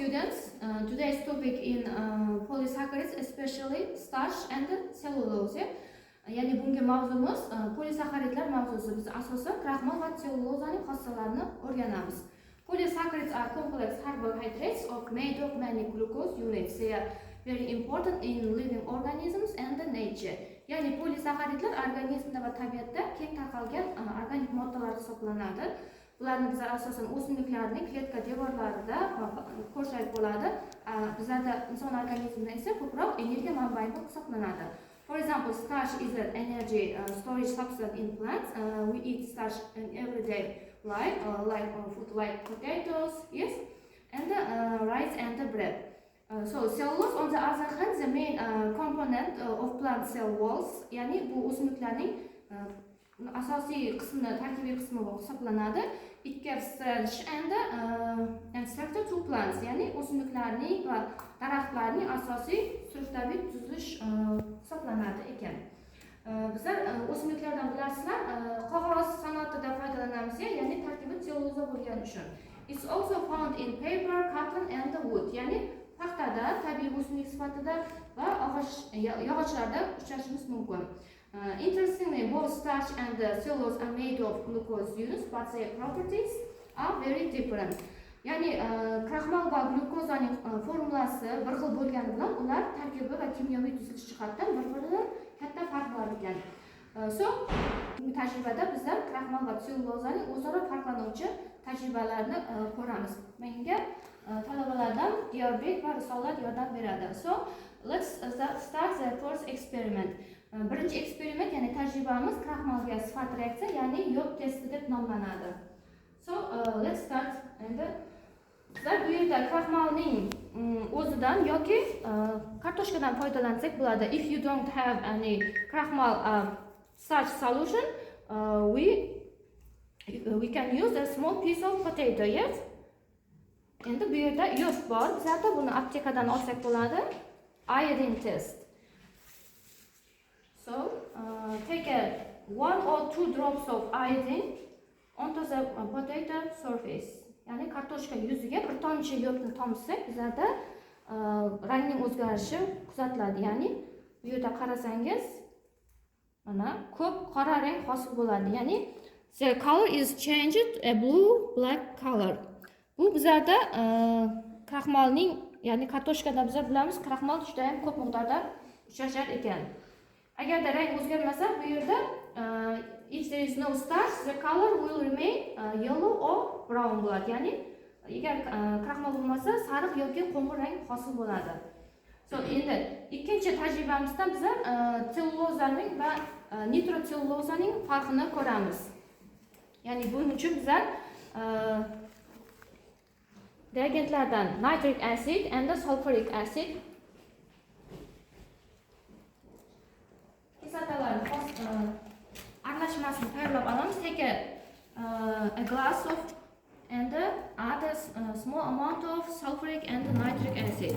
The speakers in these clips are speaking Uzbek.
students, today's topic in polysaccharides, especially starch and cellulose. Ya'ni bunga mavzumuz polisakharidlar mavzusi. Biz asosan kraxmal va sellulozaning xossalarini o'rganamiz. Polysaccharides are complex carbohydrates made of many glucose units. They are very important in living organisms and nature. Ya'ni polisakharidlar organizmda va tabiatda keng tarqalgan organik moddalar hisoblanadi. Ularni bizlar asosan o'simliklarning kletka devorlarida ko'rsak bo'ladi. Bizlarda inson organizmida esa ko'proq energiya manbai bo'lib hisoblanadi. For example, starch is an energy storage substance in plants. We eat starch in everyday life, like food like potatoes, yes, and rice and bread. So cellulose, on the other hand, the main component of plant cell walls. Ya'ni bu o'simliklarning asosiy qismi, tarkibiy qismi bo'lib hisoblanadi. It gives strength and structure to plants. Ya'ni o'simliklarning va daraxtlarning asosiy strukturali tuzilish hisoblanadi ekan. Bizlar o'simliklardan bilasizlar, qog'oz sanoatida foydalanamiz, ya'ni tarkibi selluloza bo'lgani uchun. It's also found in paper, cotton and wood. Ya'ni paxtada, tabiiy o'simlik sifatida va yog'ochlarda uchrashimiz mumkin. Interestingly, both starch and cellulose are made of glucose units, but their properties are very different. Ya'ni kraxmal va glyukozaning formulasi bir xil bo'lgani bilan ular tarkibi va kimyoviy tuzilish jihatdan bir-biridan katta farq bor ekan. So, tajribada bizlar kraxmal va sellulozaning o'zaro farqlanuvchi tajribalarni ko'ramiz. Menga talabalardan Diyorbek va Risolat yordam beradi. So, let's start the first experiment. Birinchi eksperiment, ya'ni tajribamiz kraxmalga sifat reaksiya, ya'ni yod testi deb nomlanadi. So, let's start. Endi bizlar bu yerda kraxmalning o'zidan yoki kartoshkadan foydalansak bo'ladi. If you don't have any kraxmal starch solution, we can use a small piece of potato, yes? Endi bu yerda yod bor. Bizlarda buni aptekadan olsak bo'ladi. Iodine test. So, take 1 or 2 drops of iodine onto the potato surface. Ya'ni kartoshka yuziga bir tomchi yodni tomizsak, bizlarda rangning o'zgarishi kuzatiladi. Ya'ni bu yerda qarasangiz, mana ko'p qora rang hosil bo'ladi. Ya'ni the color is changed a blue black color. Bu bizlarda kraxmalning, ya'ni kartoshkada bizlar bilamiz, kraxmal juda ham ko'p miqdorda uchrashar ekan. Agarda rang o'zgarmasa, bu yerda if there is no starch, the color will remain yellow or brown bo'ladi. Ya'ni agar kraxmal bo'lmasa, sariq yoki qo'ng'ir rang hosil bo'ladi. So, endi ikkinchi tajribamizda bizlar sellulozaning va nitrosellulozaning farqini ko'ramiz. Ya'ni buning uchun bizlar reagentlardan nitric acid and sulfuric acid kislotalarning aralashmasini tayyorlab olamiz. Take a glass of and add a small amount of sulfuric and nitric acid.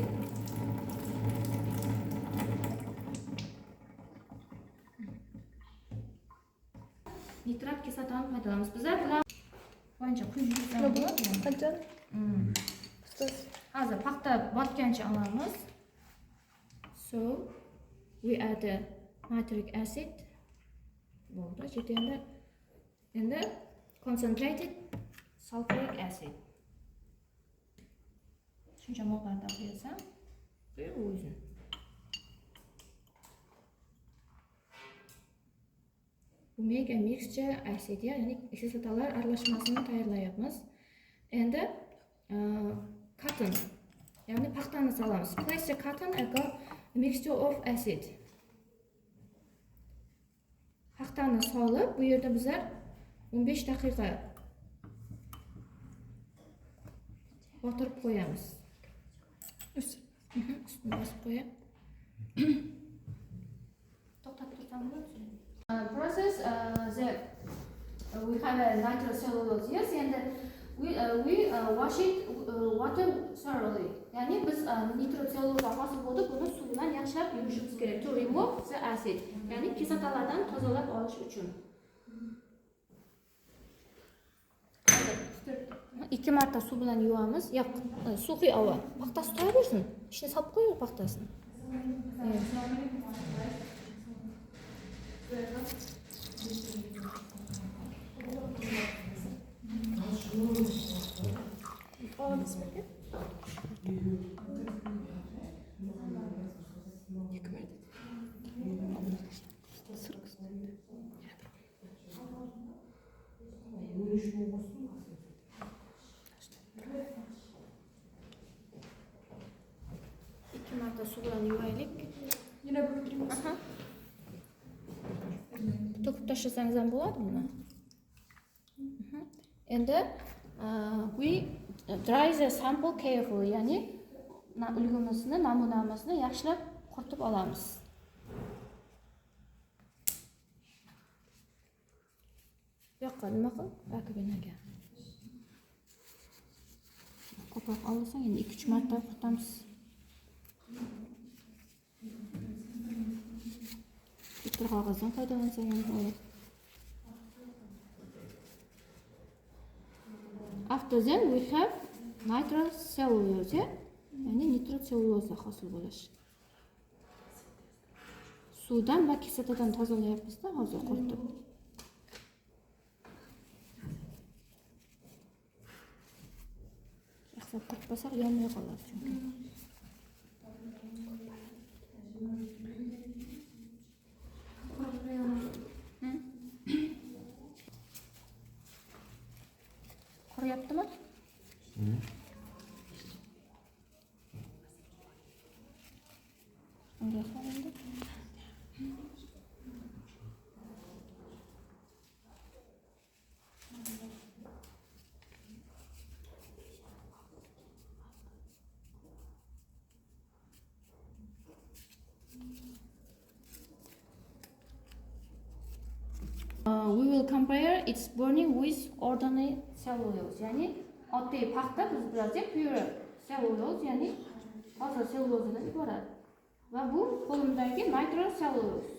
Nitrat kislotani foydalanamiz. Bizlar bilan qancha quyishimiz bo'ladi? Qancha? Hozir paxta botgancha olamiz. So, we add nitric acid. Bo'ldi, endi concentrated sulfuric acid. Shuncha miqdorda qo'yasam, bu o'zi. Bu mega mixture acid, ya'ni kislotalar aralashmasini tayyorlayapmiz. Endi cotton, ya'ni paxtani solamiz. Place the cotton agar mixture of acid. Paxtani solib, bu yerda bizlar 15 daqiqa botirib qo'yamiz. Ustini bosib qo'yib. To'xtatib tursam bo'ladi. Process we have a nitrocellulose, yes, and we wash it water thoroughly. Ya'ni biz nitroselluloza hosil bo'ldi, buni suv bilan yaxshilab yuvishimiz kerak. To remove the acid, ya'ni kislotalardan tozalab olish uchun. 2 marta suv bilan yuvamiz. Yo'q, suv quy avval. Paxtasi turaversin. Ishni solib qo'ying paxtasini. İki marta suv bilan yuvaylik. Yine bir To'kib tashlasangiz ham bo'ladi buni. Endi we dry the sample carefully, ya'ni ulgumuzni, namunamizni yaxshilab quritib olamiz. Bu yoqqa nima qil? Rakovinaga. Ko'proq olsang, endi 2-3 marta quritamiz. Bitta qog'ozdan foydalansak ham bo'ladi. After then we have nitrocellulose, ya'ni nitrocellulose hosil bo'lishi. Suvdan va kislotadan tozalayapmiz-da hozir quritib. Yaxshilab quritmasak yonmay qoladi chunki. Quriyaptimi? Unga qarang. We will compare its burning with ordinary cellulose. Ya'ni oddiy paxta biz bilasek pure cellulose, ya'ni toza sellulozadan iborat. Va bu qo'limdagi nitrocellulose.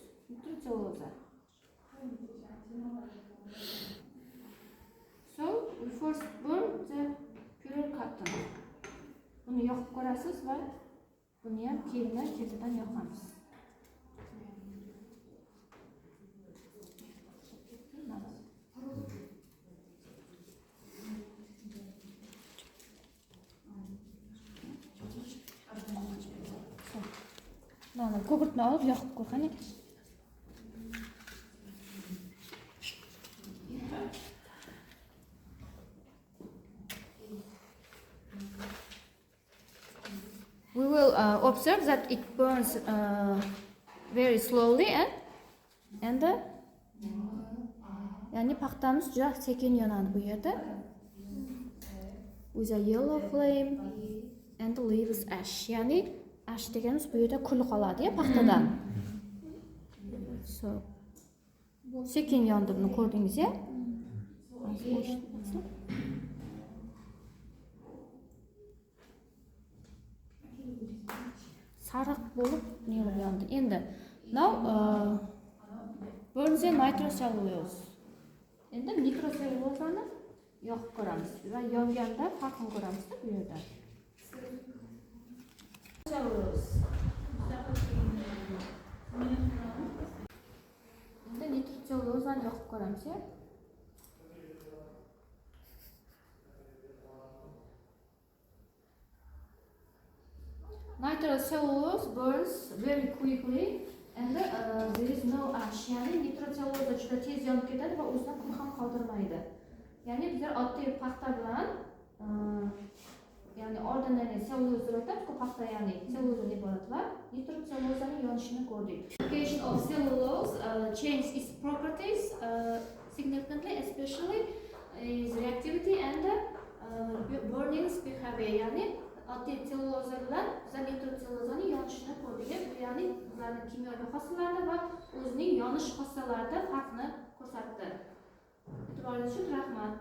So we first burn the pure cotton. Buni yoqib ko'rasiz va buni ham keyindan ketidan yoqamiz. Mana ko'pirtma olib yoqib qo'ying. We will observe that it burns very slowly and ya'ni paxtamiz juda sekin yonadi bu yerda. With a yellow flame and leaves ash, ya'ni ash deganimiz bu yerda kul qoladi-ya paxtadan. So sekin yondi, buni ko'rdingiz-ya? Sariq bo'lib ne'lib yondi. Endi now burn the nitrocellulose. Endi nitrocellulozani yoqib ko'ramiz va yonganda farqini ko'ramiz-da bu yerda. Endi nitrocellulozani yoqib ko'ramiz-ya. Nitrocellulose burns very quickly and there is no ash. Ya'ni nitrocellulose juda tez yonib ketadi va o'zidan kul ham qoldirmaydi. Ya'ni bizlar oddiy paxta bilan ya'ni ordinary cellulose o'tib paxta, ya'ni sellulozadan iborat va nitrocellulozaning yonishini ko'rdik. Application of cellulose changes its properties significantly, especially its reactivity and burning behavior. Ya'ni oddiy selluloza bilan bizlar nitrocellulozaning yonishini ko'rdik. Bu ya'ni ularning kimyoviy xossalarida va o'zining yonish xossalarida farqni ko'rsatdi. E'tiboringiz uchun rahmat.